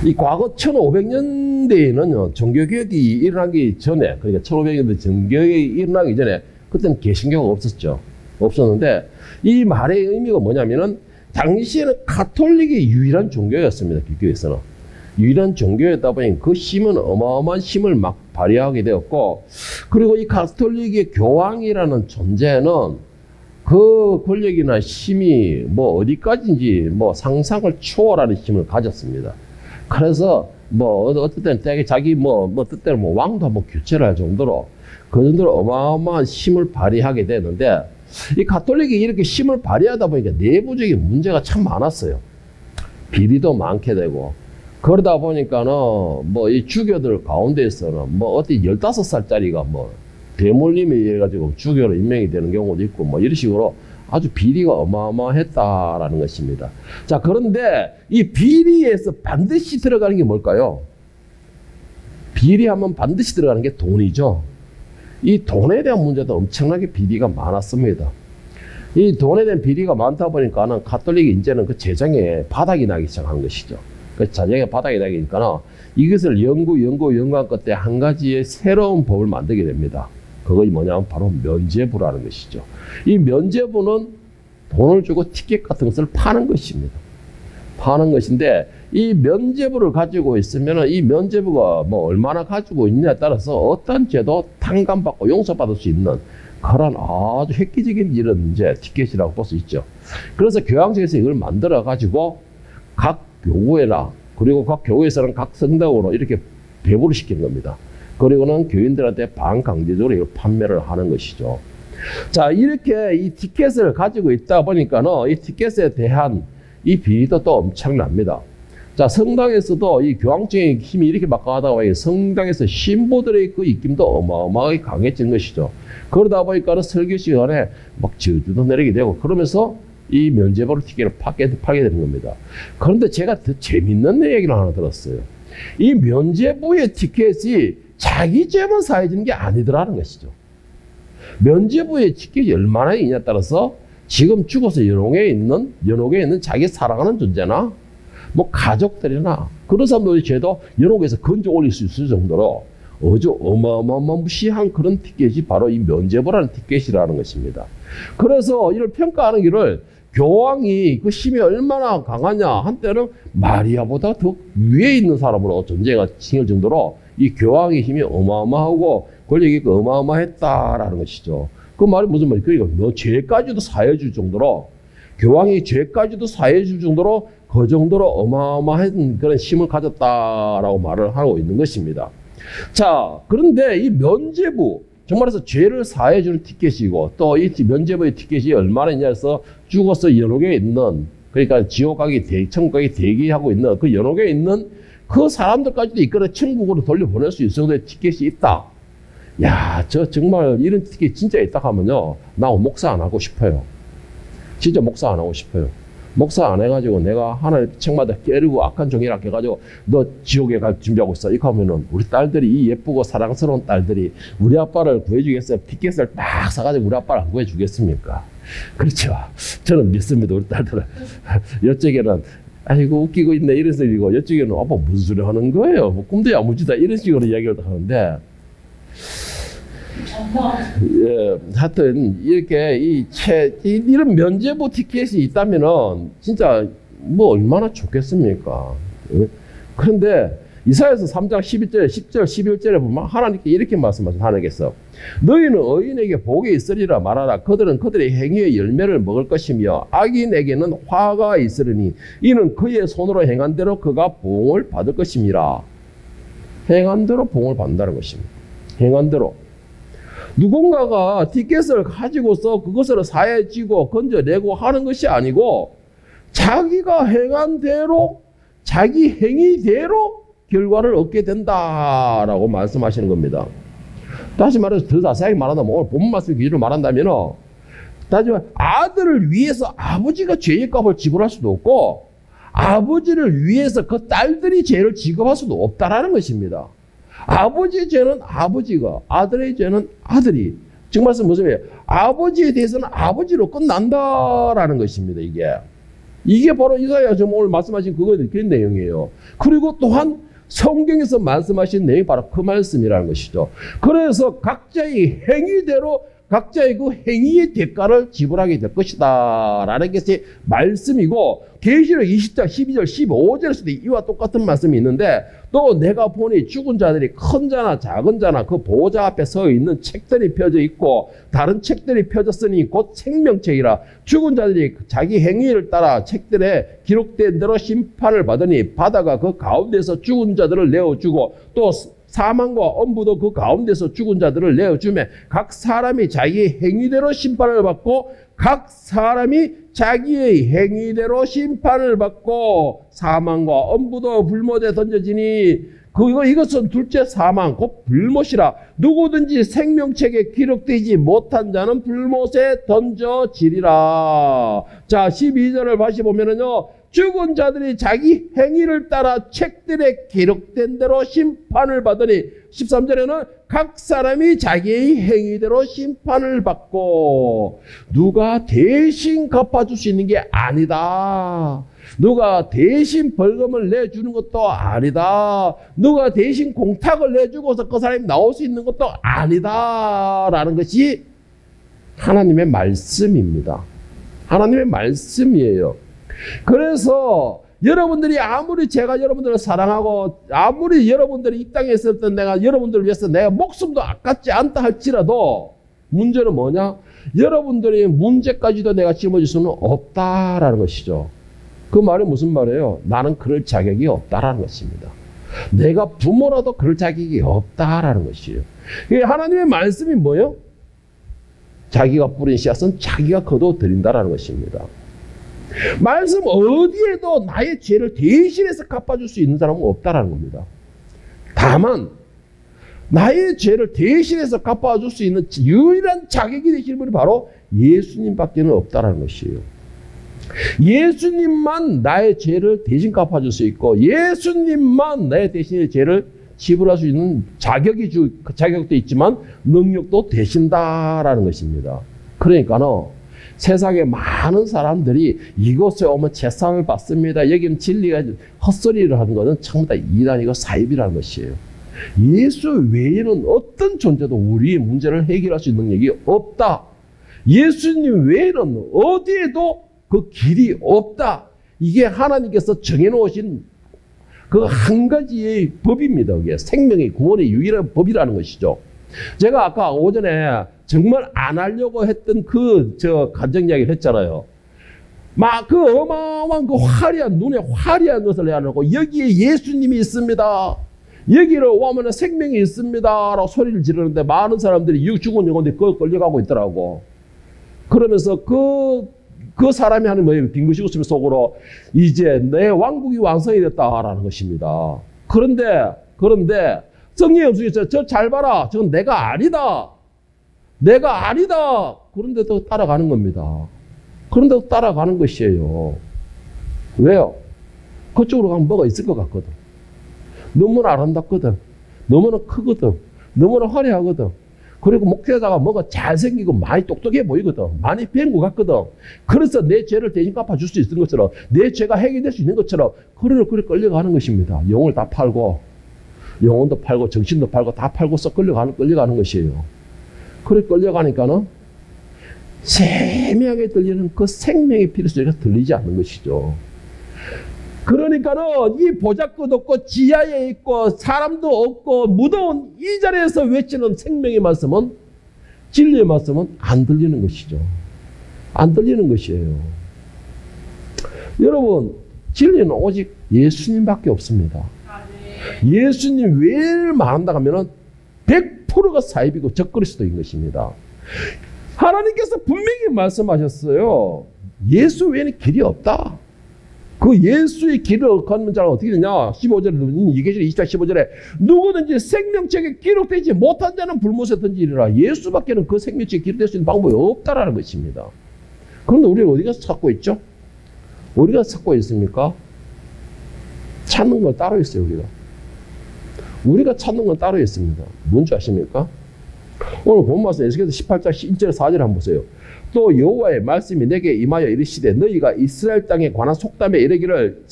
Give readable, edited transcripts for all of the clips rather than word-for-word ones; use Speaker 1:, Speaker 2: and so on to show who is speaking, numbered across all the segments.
Speaker 1: 이 과거 1500년대에는요, 종교개혁이 일어나기 전에, 그러니까 1500년대 종교개혁이 일어나기 전에, 그때는 개신교가 없었죠. 없었는데, 이 말의 의미가 뭐냐면은, 당시에는 가톨릭이 유일한 종교였습니다. 기교에서는. 유일한 종교였다 보니 그 힘은 어마어마한 힘을 막 발휘하게 되었고, 그리고 이 가톨릭의 교황이라는 존재는 그 권력이나 힘이 뭐 어디까지인지 뭐 상상을 초월하는 힘을 가졌습니다. 그래서 뭐 어떤 때는 자기 뭐 뜻대로 뭐 왕도 한번 교체를 할 정도로 그 정도로 어마어마한 힘을 발휘하게 되는데, 이 가톨릭이 이렇게 힘을 발휘하다 보니까 내부적인 문제가 참 많았어요. 비리도 많게 되고, 그러다 보니까는 뭐 이 주교들 가운데에서는 뭐 어디 15살짜리가 뭐 대물림에 해가지고 주교로 임명이 되는 경우도 있고 뭐 이런 식으로 아주 비리가 어마어마했다라는 것입니다. 자, 그런데 이 비리에서 반드시 들어가는 게 뭘까요? 비리하면 반드시 들어가는 게 돈이죠. 이 돈에 대한 문제도 엄청나게 비리가 많았습니다. 이 돈에 대한 비리가 많다 보니까는 가톨릭이 이제는 그 재정에 바닥이 나기 시작한 것이죠. 그 재정에 바닥이 나기니까는 이것을 연구한 끝에 한 가지의 새로운 법을 만들게 됩니다. 그것이 뭐냐면 바로 면죄부라는 것이죠. 이 면죄부는 돈을 주고 티켓 같은 것을 파는 것입니다. 파는 것인데, 이 면죄부를 가지고 있으면 이 면죄부가 뭐 얼마나 가지고 있냐에 따라서 어떤 죄도 탕감받고 용서받을 수 있는 그런 아주 획기적인 이런 이제 티켓이라고 볼 수 있죠. 그래서 교황청에서 이걸 만들어 가지고 각 교구에나 그리고 각 교회에서는 각 성당으로 이렇게 배부를 시키는 겁니다. 그리고는 교인들한테 반강제적으로 이걸 판매를 하는 것이죠. 자, 이렇게 이 티켓을 가지고 있다 보니까는 이 티켓에 대한 이 비리도 또 엄청납니다. 자, 성당에서도 이 교황청의 힘이 이렇게 막 강하다 보니 성당에서 신부들의 그 입김도 어마어마하게 강해진 것이죠. 그러다 보니까는 설교 시간에 막 저주도 내리게 되고, 그러면서 이 면죄부로 티켓을 팔게 되는 겁니다. 그런데 제가 더 재밌는 얘기를 하나 들었어요. 이 면죄부의 티켓이 자기 죄만 사해지는 게 아니더라는 것이죠. 면죄부의 티켓이 얼마나 있냐에 따라서 지금 죽어서 연옥에 있는 자기 사랑하는 존재나 뭐 가족들이나 그런 사람들의 죄도 연옥에서 건져 올릴 수 있을 정도로 아주 어마어마무시한 그런 티켓이 바로 이 면죄부라는 티켓이라는 것입니다. 그래서 이를 평가하는 길을 교황이 그 힘이 얼마나 강하냐, 한때는 마리아보다 더 위에 있는 사람으로 존재가 칭할 정도로 이 교황의 힘이 어마어마하고 권력이 어마어마했다라는 것이죠. 그 말이 무슨 말이에요? 그러니까 너 죄까지도 사해줄 정도로, 교황이 죄까지도 사해줄 정도로 그 정도로 어마어마한 그런 힘을 가졌다라고 말을 하고 있는 것입니다. 자, 그런데 이 면죄부, 정말해서 죄를 사해주는 티켓이고, 또 이 면죄부의 티켓이 얼마나 있냐 해서 죽어서 연옥에 있는, 그러니까 지옥 가기, 천국 가기 대기하고 있는 그 연옥에 있는 그 사람들까지도 이끌어 천국으로 돌려보낼 수 있을 정도의 티켓이 있다. 야, 저 정말 이런 티켓이 진짜 있다 하면요, 나 목사 안 하고 싶어요. 진짜 목사 안 하고 싶어요. 목사 안 해가지고 내가 하나님 책마다 깨르고 악한 종이라 해가지고 너 지옥에 갈 준비하고 있어. 이렇게 하면은 우리 딸들이, 이 예쁘고 사랑스러운 딸들이 우리 아빠를 구해주겠어요? 티켓을 딱 사가지고 우리 아빠를 안 구해주겠습니까? 그렇죠. 저는 믿습니다. 우리 딸들은. 이쪽에는 아이고 웃기고 있네 이런 소리고, 이쪽에는 아빠 무슨 소리 하는 거예요? 뭐 꿈도 야무지다 이런 식으로 이야기를 하는데, 예, 하여튼 이렇게 이런 면죄부 티켓이 있다면은 진짜 뭐 얼마나 좋겠습니까? 그런데 이사야서 3장 12절, 10절, 11절에 보면 하나님께 이렇게 말씀하신 하나님께서 너희는 의인에게 복이 있으리라 말하라. 그들은 그들의 행위의 열매를 먹을 것이며 악인에게는 화가 있으리니 이는 그의 손으로 행한 대로 그가 보응을 받을 것임이라. 행한 대로 보응을 받는다는 것입니다. 행한 대로. 누군가가 티켓을 가지고서 그것을 사해지고 건져내고 하는 것이 아니고 자기가 행한 대로, 자기 행위대로 결과를 얻게 된다라고 말씀하시는 겁니다. 다시 말해서 더 자세하게 말한다면, 오늘 본문 말씀 기준으로 말한다면, 다시 말해 아들을 위해서 아버지가 죄의 값을 지불할 수도 없고 아버지를 위해서 그 딸들이 죄를 지급할 수도 없다라는 것입니다. 아버지의 죄는 아버지가, 아들의 죄는 아들이. 정말 무슨 말이에요? 아버지에 대해서는 아버지로 끝난다라는 것입니다. 이게 이게 바로 이사야 지금 오늘 말씀하신 그 내용이에요. 그리고 또한 성경에서 말씀하신 내용이 바로 그 말씀이라는 것이죠. 그래서 각자의 행위대로 각자의 그 행위의 대가를 지불하게 될 것이다 라는 것이 말씀이고, 계시록 20장 12절 15절에서도 이와 똑같은 말씀이 있는데, 또 내가 보니 죽은 자들이 큰 자나 작은 자나 그 보호자 앞에 서 있는 책들이 펴져 있고 다른 책들이 펴졌으니 곧 생명책이라. 죽은 자들이 자기 행위를 따라 책들에 기록된 대로 심판을 받으니 바다가 그 가운데서 죽은 자들을 내어주고 또 사망과 엄부도 그 가운데서 죽은 자들을 내어주매 각 사람이 자기의 행위대로 심판을 받고 각 사람이 자기의 행위대로 심판을 받고 사망과 엄부도 불못에 던져지니 이것은 둘째 사망 곧 불못이라. 누구든지 생명책에 기록되지 못한 자는 불못에 던져지리라. 자, 12절을 다시 보면은요, 죽은 자들이 자기 행위를 따라 책들에 기록된 대로 심판을 받으니, 13절에는 각 사람이 자기의 행위대로 심판을 받고, 누가 대신 갚아줄 수 있는 게 아니다. 누가 대신 벌금을 내주는 것도 아니다. 누가 대신 공탁을 내주고서 그 사람이 나올 수 있는 것도 아니다 라는 것이 하나님의 말씀입니다. 하나님의 말씀이에요. 그래서 여러분들이 아무리 제가 여러분들을 사랑하고 아무리 여러분들이 이 땅에 있을 때 내가 여러분들을 위해서 내가 목숨도 아깝지 않다 할지라도 문제는 뭐냐? 여러분들의 문제까지도 내가 짊어질 수는 없다라는 것이죠. 그 말이 무슨 말이에요? 나는 그럴 자격이 없다라는 것입니다. 내가 부모라도 그럴 자격이 없다라는 것이에요. 하나님의 말씀이 뭐예요? 자기가 뿌린 씨앗은 자기가 거둬들인다라는 것입니다. 말씀 어디에도 나의 죄를 대신해서 갚아줄 수 있는 사람은 없다라는 겁니다. 다만 나의 죄를 대신해서 갚아줄 수 있는 유일한 자격이 되시는 분이 바로 예수님밖에는 없다라는 것이에요. 예수님만 나의 죄를 대신 갚아줄 수 있고 예수님만 나의 대신의 죄를 지불할 수 있는 자격도 있지만 능력도 되신다라는 것입니다. 그러니까는 세상에 많은 사람들이 이곳에 오면 재상을 받습니다. 여기는 진리가 헛소리를 하는 것은 전부 다 이단이고 사입이라는 것이에요. 예수 외에는 어떤 존재도 우리의 문제를 해결할 수 있는 능력이 없다. 예수님 외에는 어디에도 그 길이 없다. 이게 하나님께서 정해놓으신 그 한 가지의 법입니다. 그게 생명의 구원의 유일한 법이라는 것이죠. 제가 아까 오전에 정말 안 하려고 했던 감정 이야기를 했잖아요. 막 그 어마어마한 그 화려한 눈에 화려한 것을 내놓고 여기에 예수님이 있습니다. 여기를 오면 생명이 있습니다. 라고 소리를 지르는데 많은 사람들이 죽은 영혼들이 그걸 끌려가고 있더라고. 그러면서 그 사람이 하는 뭐예요? 빙긋이 웃으며 속으로 이제 내 왕국이 완성이 됐다라는 것입니다. 그런데 성령의 음성이 저 잘 봐라. 저건 내가 아니다. 내가 아니다. 그런데도 따라가는 겁니다. 그런데도 따라가는 것이에요. 왜요? 그쪽으로 가면 뭐가 있을 것 같거든. 너무나 아름답거든. 너무나 크거든. 너무나 화려하거든. 그리고 목회자가 뭐가 잘생기고 많이 똑똑해 보이거든. 많이 배운 것 같거든. 그래서 내 죄를 대신 갚아줄 수 있는 것처럼 내 죄가 해결될 수 있는 것처럼 그래 끌려가는 것입니다. 영혼을 다 팔고 영혼도 팔고 정신도 팔고 다 팔고서 끌려가는 것이에요. 그래 끌려가니까는 세미하게 들리는 그 생명의 피리 소리가 들리지 않는 것이죠. 그러니까는 이 보잘것 없고 지하에 있고 사람도 없고 무더운 이 자리에서 외치는 생명의 말씀은 진리의 말씀은 안 들리는 것이죠. 안 들리는 것이에요. 여러분 진리는 오직 예수님밖에 없습니다. 예수님 외를 말한다 하면은 100%가 사입이고 적그리스도인 것입니다. 하나님께서 분명히 말씀하셨어요. 예수 외에는 길이 없다. 그 예수의 길을 걷는 자는 어떻게 되냐? 15절에 이계시록 20장 15절에 누구든지 생명책에 기록되지 못한 자는 불못에 던지리라. 예수밖에는 그 생명책에 기록될 수 있는 방법이 없다라는 것입니다. 그런데 우리는 어디 가서 찾고 있죠? 어디가 찾고 있습니까? 찾는 건 따로 있어요. 우리가 찾는 건 따로 있습니다. 뭔지 아십니까? 오늘 본 말씀 에스겔서 18장 1절 4절 한번 보세요. 또 여호와의 말씀이 내게 임하여 이르시되 너희가 이스라엘 땅에 관한 속담에 이르기를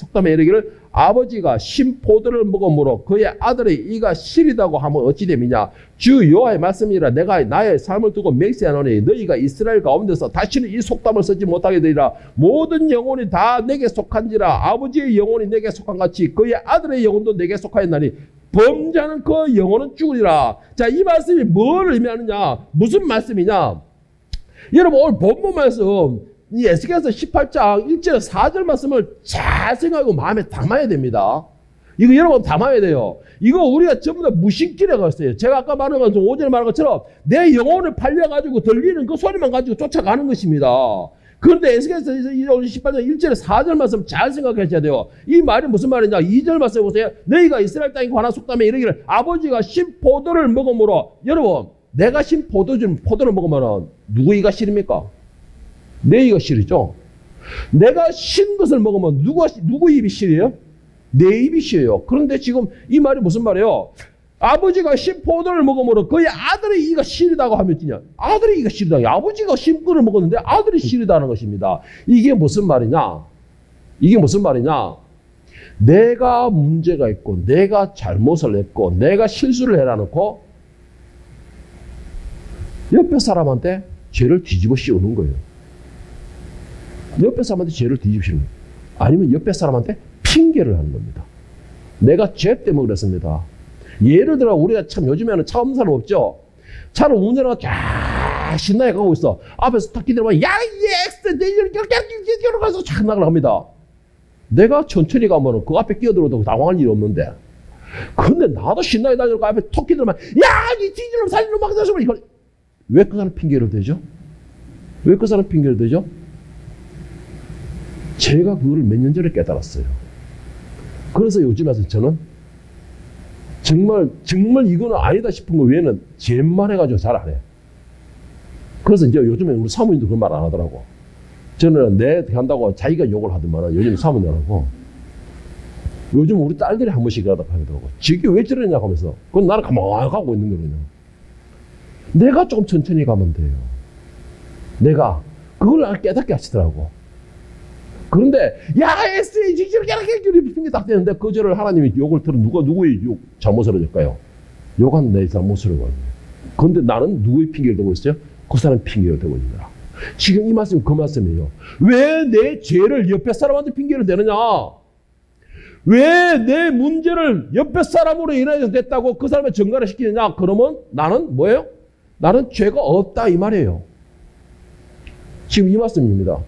Speaker 1: 아버지가 신 포도를 먹음으로 그의 아들의 이가 시리다고 하면 어찌 됨이냐. 주 여호와의 말씀이라 내가 나의 삶을 두고 맹세하노니 너희가 이스라엘 가운데서 다시는 이 속담을 쓰지 못하게 되리라. 모든 영혼이 다 내게 속한지라. 아버지의 영혼이 내게 속한 같이 그의 아들의 영혼도 내게 속하였나니 범죄하는 그 영혼은 죽으리라. 자, 이 말씀이 뭘 의미하느냐, 무슨 말씀이냐. 여러분 오늘 본문 말씀 이 에스겔서 18장 1절 4절 말씀을 잘 생각하고 마음에 담아야 됩니다. 이거 여러분 담아야 돼요. 이거 우리가 전부 다 무심기라고 했어요. 제가 아까 말한 것처럼 5절에 말한 것처럼 내 영혼을 팔려가지고 들리는 그 소리만 가지고 쫓아가는 것입니다. 그런데 에스겔서 18장 1절에 4절 말씀 잘 생각하셔야 돼요. 이 말이 무슨 말이냐. 2절 말씀 보세요. 너희가 이스라엘 땅에 관한 속담에 이르기를 아버지가 신 포도를 먹음으로. 여러분 내가 신 포도를 먹으면 누구 이가 시립니까? 내 이가 시리죠. 내가 신 것을 먹으면 누구 입이 시려요? 내 입이 시려요. 그런데 지금 이 말이 무슨 말이에요? 아버지가 신 포도를 먹음으로 그의 아들의 이가 시리다고 하면 어찌냐? 아들의 이가 시리다. 아버지가 신 꿀을 먹었는데 아들이 시리다는 것입니다. 이게 무슨 말이냐? 이게 무슨 말이냐? 내가 문제가 있고 내가 잘못을 했고 내가 실수를 해놔놓고 옆에 사람한테 죄를 뒤집어 씌우는 거예요. 옆에 사람한테 죄를 뒤집어 씌우는 거예요. 아니면 옆에 사람한테 핑계를 하는 겁니다. 내가 죄 때문에 그랬습니다. 예를 들어 우리가 참 요즘에는 차 없는 사람 없죠. 차를 운전하고 쫙 신나게 가고 있어. 앞에서 탁 기다리면 야 이 엑스 이렇게 가서 쫙 나가려 합니다. 내가 천천히 가면 그 앞에 끼어들어도 당황할 일이 없는데, 근데 나도 신나게 달려고 앞에 톡 기다리면 야 이 뒤질놈 살리놈 막 해서 이걸 왜 그 사람 핑계를 대죠? 왜 그 사람 핑계를 대죠? 제가 그거를 몇 년 전에 깨달았어요. 그래서 요즘에 저는 정말 이거는 아니다 싶은 거 외에는 제만 해가지고 잘 안 해. 그래서 이제 요즘에 우리 사모님도 그런 말 안 하더라고. 저는 내 한다고 자기가 욕을 하더만 요즘 사모님 안 하고. 요즘 우리 딸들이 한 번씩 하더라고. 지금 왜 저러냐고 하면서. 그건 나는 가만히 가고 있는 거거든요. 내가 조금 천천히 가면 돼요. 내가 그걸 나를 깨닫게 하시더라고. 그런데 야 SAG 이렇게 핑계 딱 대는데 그저를 하나님이 욕을 들은 누구의 욕 잘못을 해줄까요? 욕한 내 잘못을 해요. 그런데 나는 누구의 핑계를 대고 있어요? 그 사람 핑계를 대고 있는 거야. 지금 이 말씀은 그 말씀이에요. 왜 내 죄를 옆에 사람한테 핑계를 대느냐? 왜 내 문제를 옆에 사람으로 인해서 됐다고 그 사람을 전가를 시키느냐? 그러면 나는 뭐예요? 나는 죄가 없다 이 말이에요. 지금 이 말씀입니다.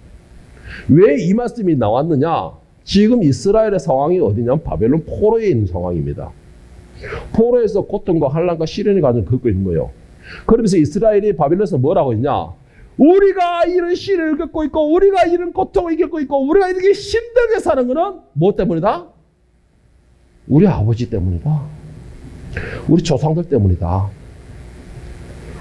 Speaker 1: 왜 이 말씀이 나왔느냐? 지금 이스라엘의 상황이 어디냐면 바벨론 포로에 있는 상황입니다. 포로에서 고통과 환난과 시련이 겪고 있는 거예요. 그러면서 이스라엘이 바벨론에서 뭐라고 했냐? 우리가 이런 시련을 겪고 있고 우리가 이런 고통을 겪고 있고 우리가 이렇게 힘들게 사는 것은 뭐 때문이다? 우리 아버지 때문이다. 우리 조상들 때문이다.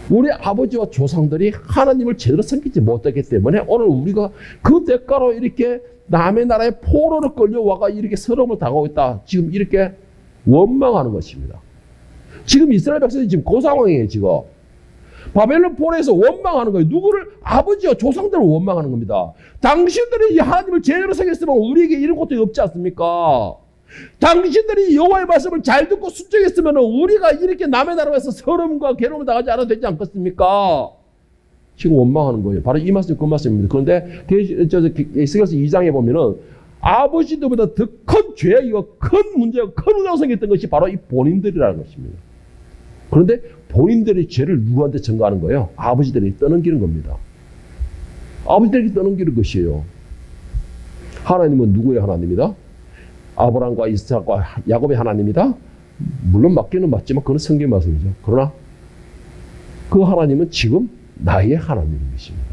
Speaker 1: 우리 아버지와 조상들이 하나님을 제대로 섬기지 못했기 때문에 오늘 우리가 그 대가로 이렇게 남의 나라에 포로로 끌려와가 이렇게 서름을 당하고 있다. 지금 이렇게 원망하는 것입니다. 지금 이스라엘 백성이 지금 그 상황이에요. 지금 바벨론 포로에서 원망하는 거예요. 누구를? 아버지와 조상들을 원망하는 겁니다. 당신들이 하나님을 제대로 섬겼으면 우리에게 이런 것도 없지 않습니까? 당신들이 여호와의 말씀을 잘 듣고 순종했으면 우리가 이렇게 남의 나라에서 서름과 괴로움을 당하지 않아도 되지 않겠습니까? 지금 원망하는 거예요. 바로 이 말씀이 그 말씀입니다. 그런데 에스겔서 2장에 보면은 아버지들보다 더 큰 죄, 이거 큰 문제가 큰 우상을 생겼던 것이 바로 이 본인들이라는 것입니다. 그런데 본인들의 죄를 누구한테 전가하는 거예요? 아버지들이 떠넘기는 겁니다. 아버지들이 떠넘기는 것이에요. 하나님은 누구의 하나님이다? 아브라함과 이삭과 야곱의 하나님이다? 물론 맞기는 맞지만 그건 성경 말씀이죠. 그러나 그 하나님은 지금 나의 하나님인 것입니다.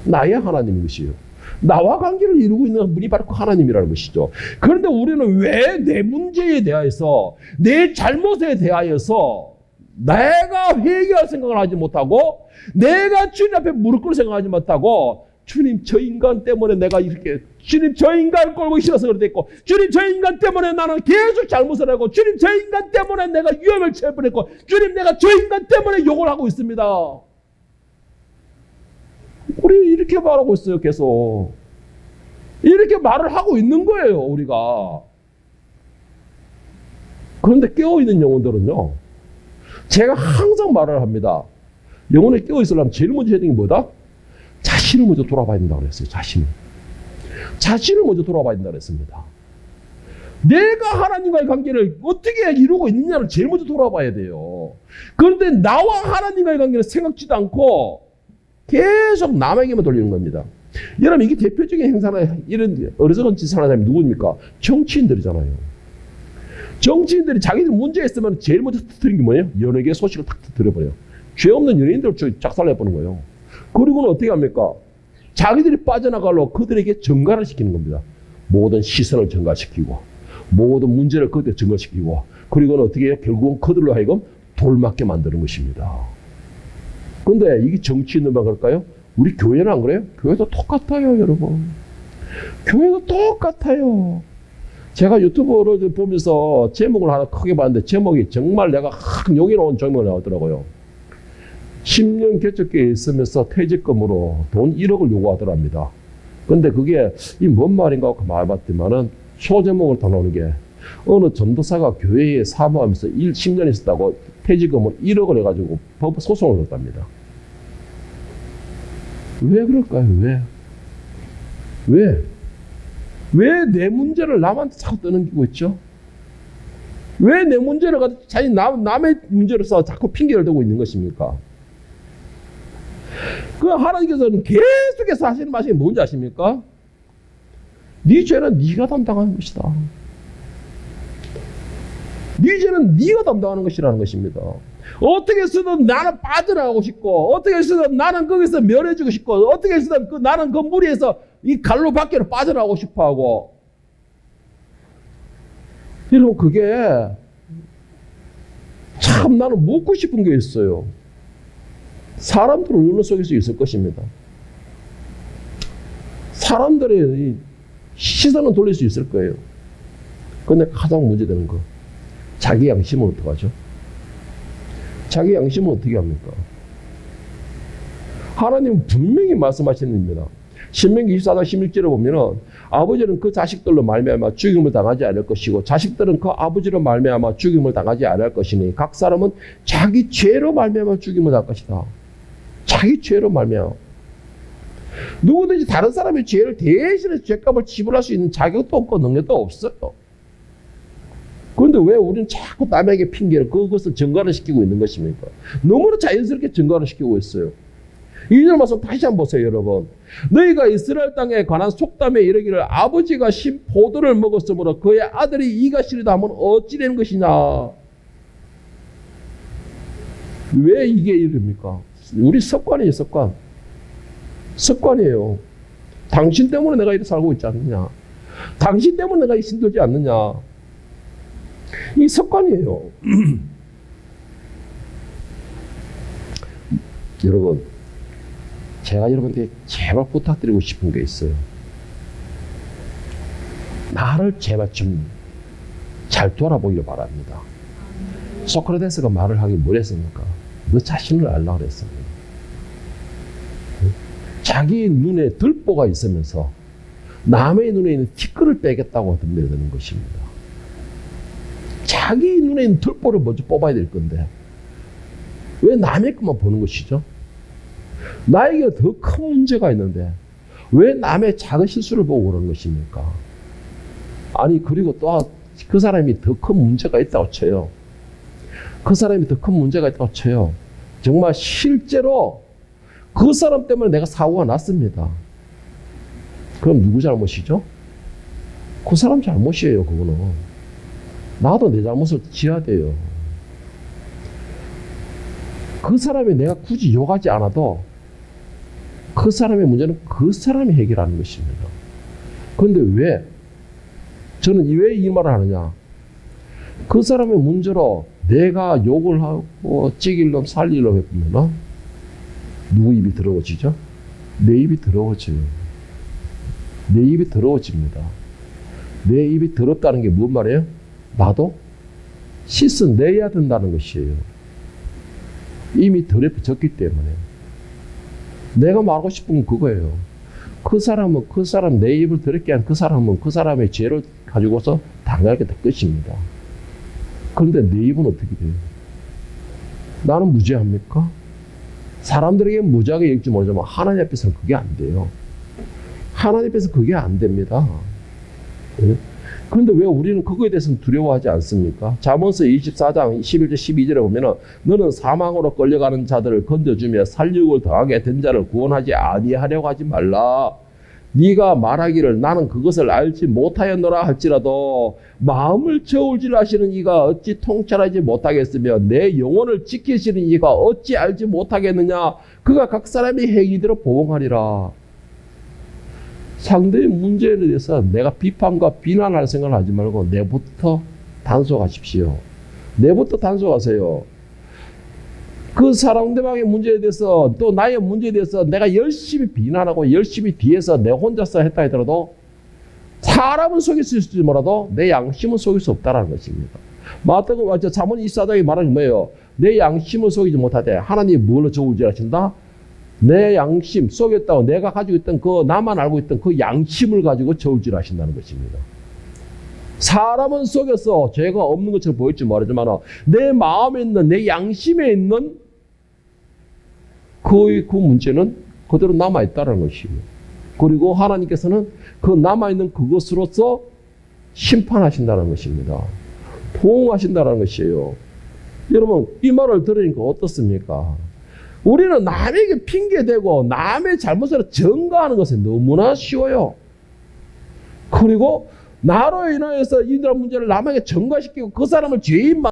Speaker 1: 나의 하나님인 것이에요. 나와 관계를 이루고 있는 분이 바로 그 하나님이라는 것이죠. 그런데 우리는 왜 내 문제에 대하여서 내 잘못에 대하여서 내가 회개할 생각을 하지 못하고 내가 주님 앞에 무릎 꿇을 생각하지 못하고 주님 저 인간 때문에 내가 이렇게 주님 저 인간 꼴보기 싫어서 그랬고 주님 저 인간 때문에 나는 계속 잘못을 하고 주님 저 인간 때문에 내가 위험을 처해버렸고 주님 내가 저 인간 때문에 욕을 하고 있습니다. 우리 이렇게 말하고 있어요. 계속. 이렇게 말을 하고 있는 거예요. 우리가. 그런데 깨어있는 영혼들은요. 제가 항상 말을 합니다. 영혼에 깨어있으려면 제일 먼저 해야 되는 게 뭐다? 자신을 먼저 돌아봐야 된다고 그랬어요. 자신을 먼저 돌아봐야 된다고 그랬습니다. 내가 하나님과의 관계를 어떻게 이루고 있느냐를 제일 먼저 돌아봐야 돼요. 그런데 나와 하나님과의 관계를 생각지도 않고 계속 남에게만 돌리는 겁니다. 여러분, 이게 대표적인 행사나 이런 어리석은 짓을 하는 사람이 누구입니까? 정치인들이잖아요. 정치인들이 자기들 문제 있으면 제일 먼저 터뜨리는 게 뭐예요? 연예계 소식을 탁 터뜨려버려요. 죄 없는 연예인들을 작살내보는 거예요. 그리고는 어떻게 합니까? 자기들이 빠져나가려고 그들에게 전가를 시키는 겁니다. 모든 시선을 전가시키고 모든 문제를 그때 전가시키고 그리고는 어떻게 해요? 결국은 그들로 하여금 돌맞게 만드는 것입니다. 그런데 이게 정치인들만 그럴까요? 우리 교회는 안 그래요? 교회도 똑같아요, 여러분. 교회도 똑같아요. 제가 유튜브를 보면서 제목을 하나 크게 봤는데 제목이 정말 내가 확 용이 나온 제목이 나오더라고요. 10년 개척교회에 있으면서 퇴직금으로 돈 1억을 요구하더랍니다. 근데 그게 이 뭔 말인가 하고 말해봤더니만은 소제목을 더 나오는 게 어느 전도사가 교회에 사모하면서 10년 있었다고 퇴직금을 1억을 해가지고 법 소송을 냈답니다. 왜 그럴까요? 왜 내 문제를 남한테 자꾸 떠넘기고 있죠? 왜 내 문제를 가지고 자기 남의 문제를 써 자꾸 핑계를 대고 있는 것입니까? 그 하나님께서는 계속해서 하시는 말씀이 뭔지 아십니까? 네 죄는 네가 담당하는 것이다. 네 죄는 네가 담당하는 것이라는 것입니다. 어떻게 해서든 나는 빠져나가고 싶고 어떻게 해서든 나는 거기서 면해주고 싶고 어떻게 해서든 나는 그 무리에서 이 갈로 밖으로 빠져나가고 싶어하고 여러분 그게 참 나는 묻고 싶은 게 있어요. 사람들은 눈 속에서 있을 것입니다. 사람들의 시선은 돌릴 수 있을 거예요. 그런데 가장 문제되는 거 자기 양심은 어떡하죠? 자기 양심은 어떻게 합니까? 하나님은 분명히 말씀하시는 겁니다. 신명기 24장 16절에 보면은 아버지는 그 자식들로 말미암아 죽임을 당하지 않을 것이고 자식들은 그 아버지로 말미암아 죽임을 당하지 않을 것이니 각 사람은 자기 죄로 말미암아 죽임을 당할 것이다. 자기 죄로 말미암아. 누구든지 다른 사람의 죄를 대신해서 죄값을 지불할 수 있는 자격도 없고 능력도 없어요. 그런데 왜 우리는 자꾸 남에게 핑계를 그것을 증거를 시키고 있는 것입니까? 너무나 자연스럽게 증거를 시키고 있어요. 2절 말씀 다시 한번 보세요, 여러분. 너희가 이스라엘 땅에 관한 속담에 이르기를 아버지가 신 포도를 먹었으므로 그의 아들이 이가 시리다 하면 어찌 되는 것이냐. 왜 이게 이릅니까? 우리 습관이에요, 습관. 습관이에요. 당신 때문에 내가 이렇게 살고 있지 않느냐. 당신 때문에 내가 힘들지 않느냐. 이 습관이에요. 여러분, 제가 여러분께 제발 부탁드리고 싶은 게 있어요. 나를 제발 좀 잘 돌아보기를 바랍니다. 소크라테스가 말을 하기 뭘 했습니까? 너 자신을 알라 그랬습니다. 자기 눈에 들보가 있으면서 남의 눈에 있는 티끌을 빼겠다고 덤벼드는 것입니다. 자기 눈에 있는 들보를 먼저 뽑아야 될 건데 왜 남의 것만 보는 것이죠? 나에게 더 큰 문제가 있는데 왜 남의 작은 실수를 보고 그러는 것입니까? 아니 그리고 또 그 사람이 더 큰 문제가 있다고 쳐요. 그 사람이 더 큰 문제가 있다고 쳐요. 정말 실제로 그 사람 때문에 내가 사고가 났습니다. 그럼 누구 잘못이죠? 그 사람 잘못이에요. 그거는. 나도 내 잘못을 지어야 돼요. 그 사람이 내가 굳이 욕하지 않아도 그 사람의 문제는 그 사람이 해결하는 것입니다. 그런데 왜? 저는 왜 이 말을 하느냐? 그 사람의 문제로 내가 욕을 하고 찌길 놈 살릴 놈 해보면 누구 입이 더러워지죠? 내 입이 더러워져요. 내 입이 더러워집니다. 내 입이 더럽다는 게 무슨 말이에요? 나도 씻어내야 된다는 것이에요. 이미 더럽혀졌기 때문에. 내가 말하고 싶은 건 그거예요. 그 사람은 그 사람 내 입을 더럽게 한 그 사람은 그 사람의 죄를 가지고서 당하게 될 것입니다. 그런데 내 입은 어떻게 돼요? 나는 무죄합니까? 사람들에게 무죄하게 읽지 모르지만 하나님 앞에서는 그게 안 돼요. 하나님 앞에서 그게 안 됩니다. 네? 그런데 왜 우리는 그거에 대해서는 두려워하지 않습니까? 잠언서 24장 11절 12절에 보면은 너는 사망으로 끌려가는 자들을 건져주며 살육을 당하게 된 자를 구원하지 아니하려고 하지 말라. 네가 말하기를 나는 그것을 알지 못하였노라 할지라도 마음을 저울질하시는 이가 어찌 통찰하지 못하겠으며 내 영혼을 지키시는 이가 어찌 알지 못하겠느냐. 그가 각 사람의 행위대로 보응하리라. 상대의 문제에 대해서 내가 비판과 비난할 생각을 하지 말고 내부터 단속하십시오. 내부터 단속하세요. 그 상대방의 문제에 대해서 또 나의 문제에 대해서 내가 열심히 비난하고 열심히 뒤에서 내 혼자서 했다 하더라도 사람은 속일 수 있을지 몰라도 내 양심은 속일 수 없다는 것입니다. 마태복음 잠언 24장에 말하는 게 뭐예요? 내 양심을 속이지 못하되 하나님이 뭘로 저울질하신다? 내 양심 속였다고 내가 가지고 있던 그 나만 알고 있던 그 양심을 가지고 저울질하신다는 것입니다. 사람은 속여서 죄가 없는 것처럼 보일지 모르지만 내 마음에 있는 내 양심에 있는 그 문제는 그대로 남아있다는 것이고 그리고 하나님께서는 그 남아있는 그것으로서 심판하신다는 것입니다. 보응하신다는 것이에요. 여러분 이 말을 들으니까 어떻습니까? 우리는 남에게 핑계대고 남의 잘못을 전가하는 것이 너무나 쉬워요. 그리고 나로 인하여서 이런 문제를 남에게 전가시키고 그 사람을 죄인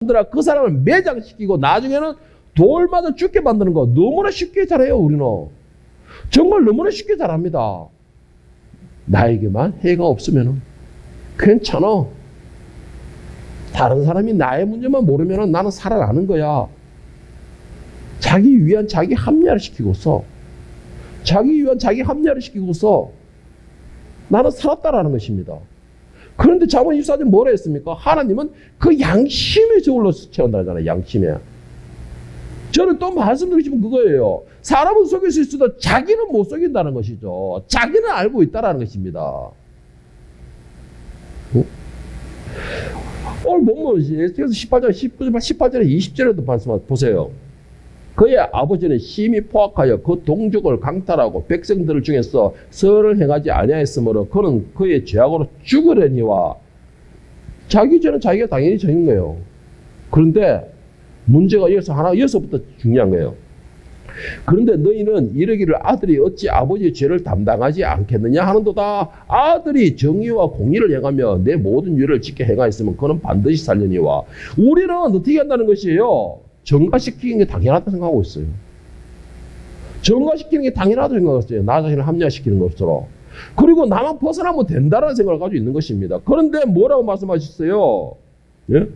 Speaker 1: 만들어 그 사람을 매장시키고 나중에는 돌 맞아 죽게 만드는 거 너무나 쉽게 잘해요. 우리는 정말 너무나 쉽게 잘합니다. 나에게만 해가 없으면 괜찮아. 다른 사람이 나의 문제만 모르면 나는 살아나는 거야. 자기 위한 자기 합리화를 시키고서 나는 살았다라는 것입니다. 그런데 잠언 24장 뭐라 했습니까? 하나님은 그 양심의 저울로 채운다잖아요. 양심에. 저는 또 말씀드리고 싶은 그거예요. 사람은 속일 수 있어도 자기는 못 속인다는 것이죠. 자기는 알고 있다는 것입니다. 오늘 본문 에스겔서 18절에 20절에도 말씀 보세요. 그의 아버지는 심히 포악하여 그 동족을 강탈하고 백성들 중에서 선을 행하지 아니하였으므로 그는 그의 죄악으로 죽으려니와 자기 죄는 자기가 당연히 져인 거예요. 그런데 문제가 여기서부터 중요한 거예요. 그런데 너희는 이르기를 아들이 어찌 아버지의 죄를 담당하지 않겠느냐 하는도다. 아들이 정의와 공의를 행하며 내 모든 죄를 지켜 행하였으면 그는 반드시 살려니와. 우리는 어떻게 한다는 것이에요? 정가시키는 게 당연하다고 생각하고 있어요. 정가시키는 게 당연하다고 생각하고 있어요. 나 자신을 합리화시키는 것으로. 그리고 나만 벗어나면 된다는 생각을 가지고 있는 것입니다. 그런데 뭐라고 말씀하셨어요? 예?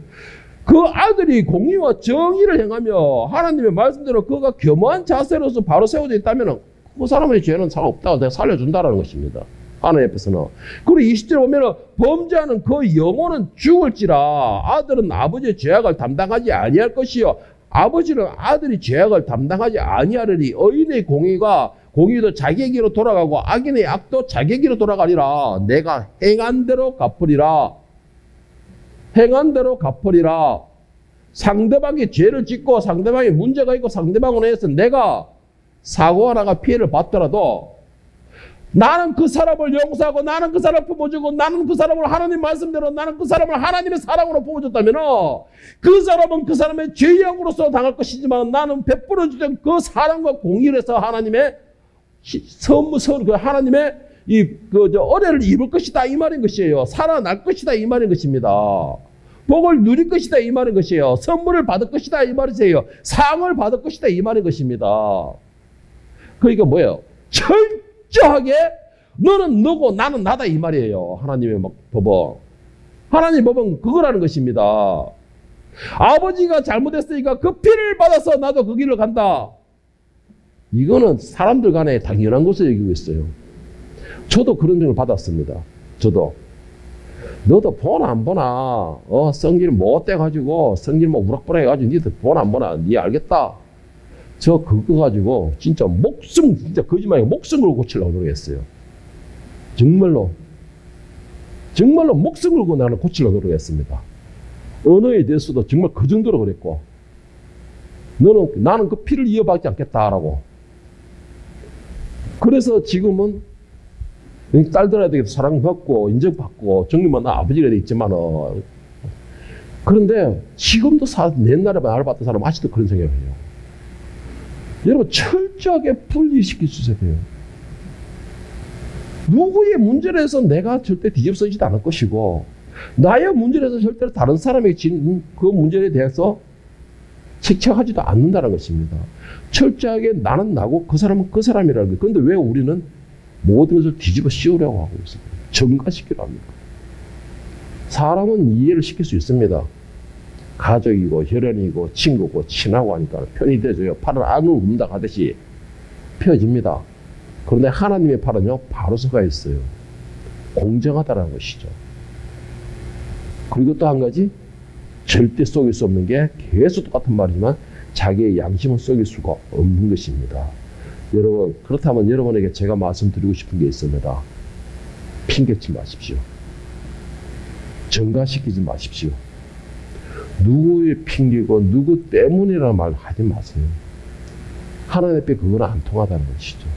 Speaker 1: 그 아들이 공의와 정의를 행하며 하나님의 말씀대로 그가 겸허한 자세로서 바로 세워져 있다면 그 사람의 죄는 상관없다고 내가 살려준다는 것입니다. 하나님 앞에서는. 그리고 20절에 보면 범죄하는 그 영혼은 죽을지라 아들은 아버지의 죄악을 담당하지 아니할 것이요 아버지는 아들이 죄악을 담당하지 아니하리니 의인의 공의도 자기에게로 돌아가고 악인의 악도 자기에게로 돌아가리라. 내가 행한 대로 갚으리라. 행한 대로 갚으리라. 상대방이 죄를 짓고 상대방이 문제가 있고 상대방으로 해서 내가 사고 하나가 피해를 받더라도 나는 그 사람을 용서하고 나는 그 사람을 품어주고 나는 그 사람을 하나님 말씀대로 나는 그 사람을 하나님의 사랑으로 품어줬다면 그 사람은 그 사람의 죄악으로서 당할 것이지만 나는 베풀어주던 그 사랑과 공의를 해서 하나님의 하나님의 은혜를 입을 것이다 이 말인 것이에요. 살아날 것이다 이 말인 것입니다. 복을 누릴 것이다 이 말인 것이에요. 선물을 받을 것이다 이 말이세요. 상을 받을 것이다 이 말인 것입니다. 그러니까 뭐예요? 철저하게 너는 너고 나는 나다 이 말이에요. 하나님의 법은. 하나님의 법은 그거라는 것입니다. 아버지가 잘못했으니까 그 피를 받아서 나도 그 길을 간다. 이거는 사람들 간에 당연한 것을 얘기하고 있어요. 저도 그런 점을 받았습니다. 저도. 너도 보나 안 보나 성질 못돼가지고 성질 우락부락 해가지고 니들 보나 안 보나 니 알겠다. 저 그거 가지고 진짜 진짜 거짓말이고 목숨 걸고 고치려고 노력했어요. 정말로 목숨 걸고 나는 고치려고 노력했습니다. 언어에 대해서도 정말 그 정도로 그랬고, 나는 그 피를 이어받지 않겠다라고. 그래서 지금은 딸들한테 사랑받고 인정받고 정리만 아버지가 돼 있지만, 그런데 지금도 옛날에 알아봤던 사람 아직도 그런 생각을 해요. 여러분, 철저하게 분리시킬 수 있어야 돼요. 누구의 문제를 해서 내가 절대 뒤집어지지도 않을 것이고, 나의 문제를 해서 절대로 다른 사람에게 그 문제에 대해서 책착하지도 않는다는 것입니다. 철저하게 나는 나고 그 사람은 그 사람이라는 거예요. 그런데 왜 우리는 모든 것을 뒤집어 씌우려고 하고 있어요? 전가시키려 합니까? 사람은 이해를 시킬 수 있습니다. 가족이고 혈연이고 친구고 친하고 하니까 편이 되죠. 팔을 안을 움다 가듯이 펴집니다. 그런데 하나님의 팔은요, 바로 서가 있어요. 공정하다는 것이죠. 그리고 또 한 가지, 절대 속일 수 없는 게 계속 똑같은 말이지만 자기의 양심은 속일 수가 없는 것입니다. 여러분, 그렇다면 여러분에게 제가 말씀드리고 싶은 게 있습니다. 핑계치 마십시오. 전가시키지 마십시오. 누구의 핑계고 누구 때문이라는 말 하지 마세요. 하나님 앞에 그건 안 통하다는 것이죠.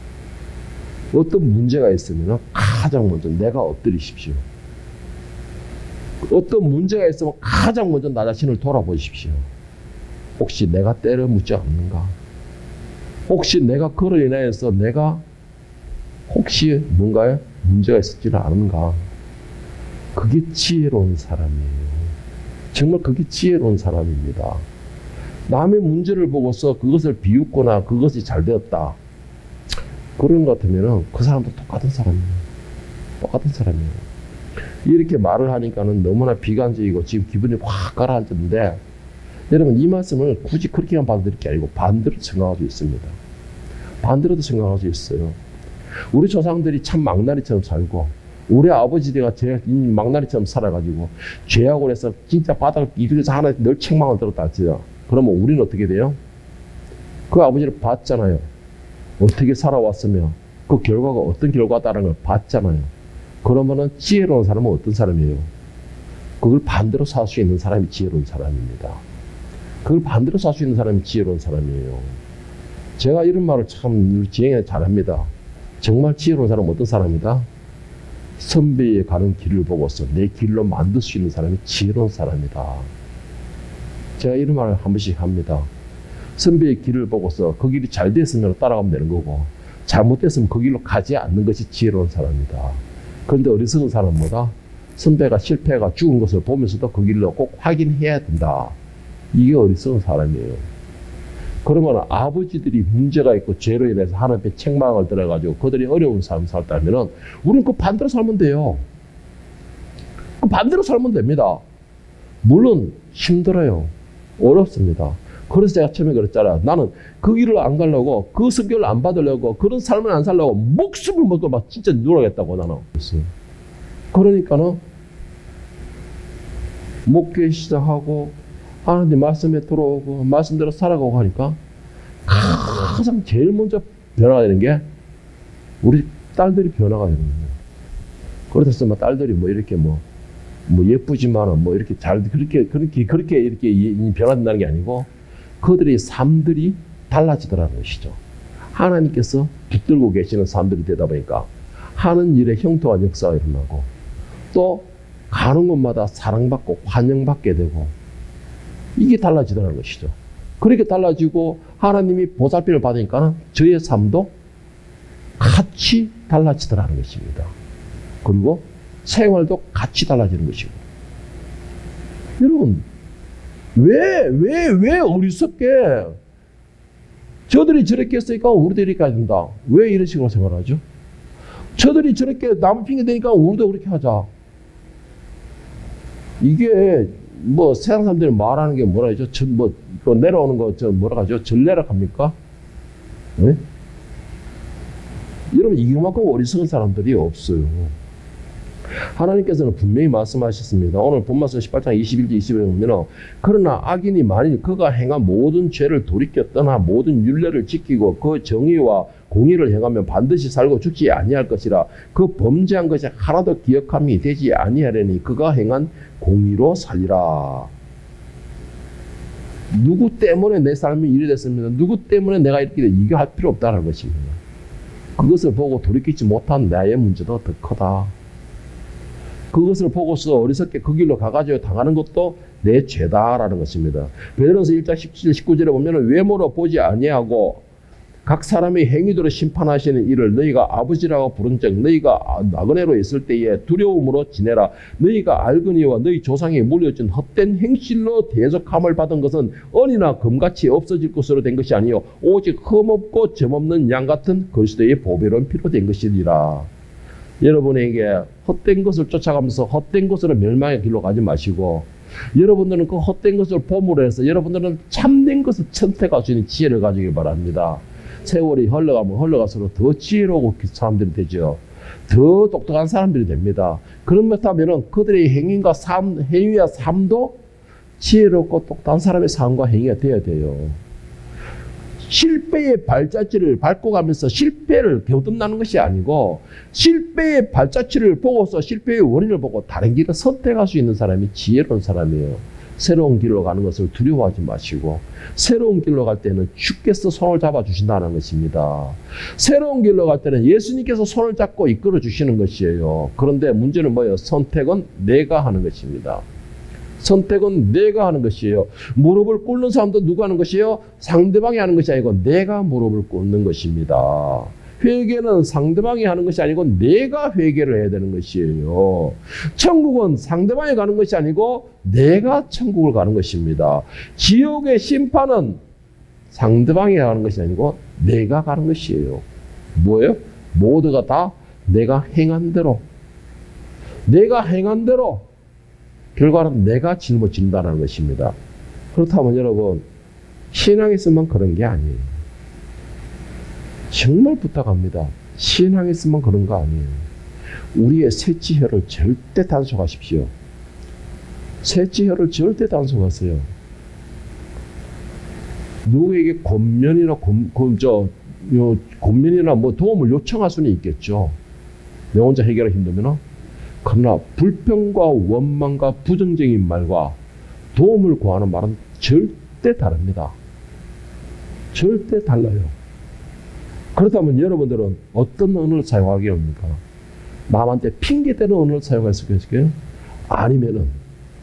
Speaker 1: 어떤 문제가 있으면 가장 먼저 내가 엎드리십시오. 어떤 문제가 있으면 가장 먼저 나 자신을 돌아보십시오. 혹시 내가 때려 묻지 않는가? 혹시 내가 그로 인하여서 내가 혹시 뭔가에 문제가 있었지는 않은가? 그게 지혜로운 사람이에요. 정말 그게 지혜로운 사람입니다. 남의 문제를 보고서 그것을 비웃거나 그것이 잘 되었다, 그런 것 같으면 그 사람도 똑같은 사람이에요. 똑같은 사람이에요. 이렇게 말을 하니까는 너무나 비관적이고 지금 기분이 확 가라앉았는데, 여러분, 이 말씀을 굳이 그렇게만 받아들일 게 아니고 반대로 생각할 수 있습니다. 반대로도 생각할 수 있어요. 우리 조상들이 참 망나니처럼 살고, 우리 아버지가 제 망나니처럼 살아가지고 죄하고 해서 진짜 바닥을 이렇게 하나 늘 책망을 들었다 하죠. 그러면 우리는 어떻게 돼요? 그 아버지를 봤잖아요. 어떻게 살아왔으며 그 결과가 어떤 결과다라는 걸 봤잖아요. 그러면은 지혜로운 사람은 어떤 사람이에요? 그걸 반대로 살 수 있는 사람이 지혜로운 사람입니다. 그걸 반대로 살 수 있는 사람이 지혜로운 사람이에요. 제가 이런 말을 참 지혜에 잘합니다. 정말 지혜로운 사람은 어떤 사람이다? 선배에 가는 길을 보고서 내 길로 만들 수 있는 사람이 지혜로운 사람이다. 제가 이런 말을 한 번씩 합니다. 선배의 길을 보고서 그 길이 잘 됐으면 따라가면 되는 거고, 잘못됐으면 그 길로 가지 않는 것이 지혜로운 사람이다. 그런데 어리석은 사람은 뭐다? 선배가 실패가 죽은 것을 보면서도 그 길로 꼭 확인해야 된다. 이게 어리석은 사람이에요. 그러면 아버지들이 문제가 있고 죄로 인해서 하나님의 책망을 들어가지고 그들이 어려운 삶을 살다면 우리는 그 반대로 살면 돼요. 그 반대로 살면 됩니다. 물론 힘들어요. 어렵습니다. 그래서 제가 처음에 그랬잖아요. 나는 그 길을 안 가려고, 그 성격을 안 받으려고, 그런 삶을 안 살려고 목숨을 먹고 막 진짜 노력했다고 나는. 그러니까는 목회 시작하고 하나님 말씀에 들어오고 말씀대로 살아가고 하니까 가장 제일 먼저 변화가 되는 게 우리 딸들이 변화가 되는 거예요. 그렇다서 뭐 딸들이 뭐 이렇게 뭐 예쁘지만은 뭐 이렇게 잘 그렇게 이렇게 변화된다는 게 아니고 그들의 삶들이 달라지더라는 것이죠. 하나님께서 붙들고 계시는 삶들이 되다 보니까 하는 일에 형통한 역사가 일어나고 또 가는 곳마다 사랑받고 환영받게 되고 이게 달라지더라는 것이죠. 그렇게 달라지고 하나님이 보살핌을 받으니까 저의 삶도 같이 달라지더라는 것입니다. 그리고 생활도 같이 달라지는 것이고. 여러분, 왜 어리석게 저들이 저렇게 했으니까 우리도 이렇게 해야 된다. 왜 이런 식으로 생활하죠? 저들이 저렇게 남 핑계 대니까 우리도 그렇게 하자. 이게 뭐 세상 사람들이 말하는 게 뭐라 하죠? 내려오는 거 뭐라 하죠? 전례락 합니까? 네? 여러분, 이만큼 어리석은 사람들이 없어요. 하나님께서는 분명히 말씀하셨습니다. 오늘 본말씀 18장 21절 21절에 보면 그러나 악인이 만일 그가 행한 모든 죄를 돌이켜 떠나 모든 율례를 지키고 그 정의와 공의를 행하면 반드시 살고 죽지 아니할 것이라. 그 범죄한 것이 하나도 기억함이 되지 아니하려니 그가 행한 공의로 살리라. 누구 때문에 내 삶이 이래 됐습니다. 누구 때문에 내가 이렇게 이게 할 필요 없다는 것입니다. 그것을 보고 돌이키지 못한 나의 문제도 더 크다. 그것을 보고서 어리석게 그 길로 가가지고 당하는 것도 내 죄다라는 것입니다. 베드로전서 1장 17, 19절에 보면 외모로 보지 아니하고 각 사람의 행위대로 심판하시는 이를 너희가 아버지라고 부른즉 너희가 나그네로 있을 때에 두려움으로 지내라. 너희가 알거니와 너희 조상이 물려준 헛된 행실로 대적함을 받은 것은 은이나 금같이 없어질 것으로 된 것이 아니요 오직 흠없고 점없는 양 같은 그리스도의 보배로운 피로 된 것이니라. 여러분에게 헛된 것을 쫓아가면서 헛된 것으로 멸망의 길로 가지 마시고 여러분들은 그 헛된 것을 보물로 해서 여러분들은 참된 것을 선택할 수 있는 지혜를 가지길 바랍니다. 세월이 흘러가면 흘러갈수록 더 지혜로운 사람들이 되죠. 더 똑똑한 사람들이 됩니다. 그렇다면 그들의 행위와 삶도 지혜롭고 똑똑한 사람의 삶과 행위가 되어야 돼요. 실패의 발자취를 밟고 가면서 실패를 거듭나는 것이 아니고 실패의 발자취를 보고서 실패의 원인을 보고 다른 길을 선택할 수 있는 사람이 지혜로운 사람이에요. 새로운 길로 가는 것을 두려워하지 마시고 새로운 길로 갈 때는 주께서 손을 잡아주신다는 것입니다. 새로운 길로 갈 때는 예수님께서 손을 잡고 이끌어 주시는 것이에요. 그런데 문제는 뭐예요? 선택은 내가 하는 것입니다. 선택은 내가 하는 것이에요. 무릎을 꿇는 사람도 누가 하는 것이에요? 상대방이 하는 것이 아니고 내가 무릎을 꿇는 것입니다. 회개는 상대방이 하는 것이 아니고 내가 회개를 해야 되는 것이에요. 천국은 상대방이 가는 것이 아니고 내가 천국을 가는 것입니다. 지옥의 심판은 상대방이 가는 것이 아니고 내가 가는 것이에요. 뭐예요? 모두가 다 내가 행한 대로 결과는 내가 짊어진다는 것입니다. 그렇다면 여러분 신앙이 있으면 그런 게 아니에요. 정말 부탁합니다. 신앙이 있으면 그런 거 아니에요. 우리의 셋지혈을 절대 단속하십시오. 셋지혈을 절대 단속하세요. 누구에게 권면이나 뭐 도움을 요청할 수는 있겠죠. 내 혼자 해결하기 힘들면. 그러나 불평과 원망과 부정적인 말과 도움을 구하는 말은 절대 다릅니다. 절대 달라요. 그렇다면 여러분들은 어떤 언어를 사용하겠습니까? 남한테 핑계대는 언어를 사용했을 것이고요? 아니면은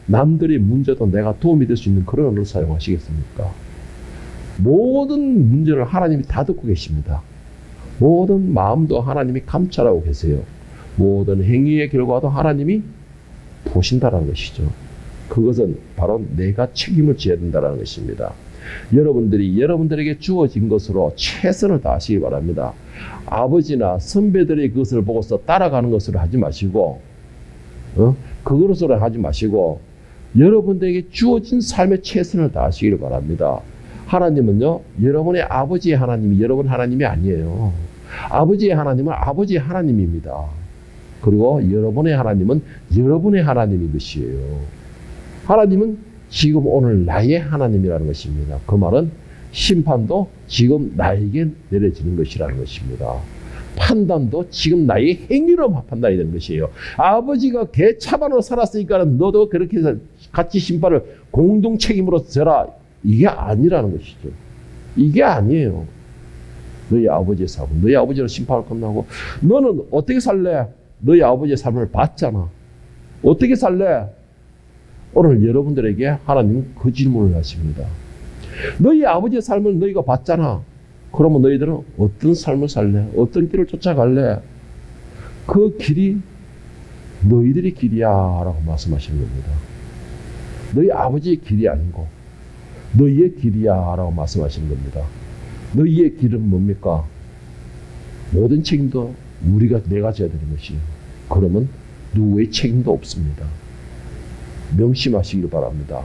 Speaker 1: 남들의 문제도 내가 도움이 될 수 있는 그런 언어를 사용하시겠습니까? 모든 문제를 하나님이 다 듣고 계십니다. 모든 마음도 하나님이 감찰하고 계세요. 모든 행위의 결과도 하나님이 보신다는 것이죠. 그것은 바로 내가 책임을 져야 된다는 것입니다. 여러분들이 여러분들에게 주어진 것으로 최선을 다하시기 바랍니다. 아버지나 선배들의 그것을 보고서 따라가는 것으로 하지 마시고 그것으로 하지 마시고 여러분들에게 주어진 삶의 최선을 다하시기를 바랍니다. 하나님은요 여러분의 아버지의 하나님이 여러분 하나님이 아니에요. 아버지의 하나님은 아버지의 하나님입니다. 그리고 여러분의 하나님은 여러분의 하나님인 것이에요. 하나님은 지금 오늘 나의 하나님이라는 것입니다. 그 말은 심판도 지금 나에게 내려지는 것이라는 것입니다. 판단도 지금 나의 행위로 판단이 되는 것이에요. 아버지가 개차반으로 살았으니까 너도 그렇게 해서 같이 심판을 공동 책임으로 져라. 이게 아니라는 것이죠. 이게 아니에요. 너희 아버지의 삶은 너희 아버지로 심판을 끝나고 너는 어떻게 살래? 너희 아버지의 삶을 봤잖아. 어떻게 살래? 오늘 여러분들에게 하나님은 그 질문을 하십니다. 너희 아버지의 삶을 너희가 봤잖아. 그러면 너희들은 어떤 삶을 살래? 어떤 길을 쫓아갈래? 그 길이 너희들의 길이야 라고 말씀하시는 겁니다. 너희 아버지의 길이 아니고 너희의 길이야 라고 말씀하시는 겁니다. 너희의 길은 뭡니까? 모든 책임도 내가 져야 되는 것이에요. 그러면 누구의 책임도 없습니다. 명심하시길 바랍니다.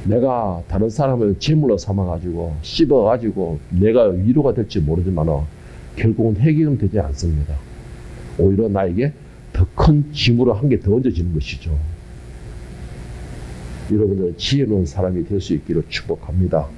Speaker 1: 내가 다른 사람을 제물로 삼아가지고 씹어가지고 내가 위로가 될지 모르지만 결국은 해결은 되지 않습니다. 오히려 나에게 더 더 큰 짐으로 한 개 더 얹어지는 것이죠. 여러분들은 지혜로운 사람이 될 수 있기를 축복합니다.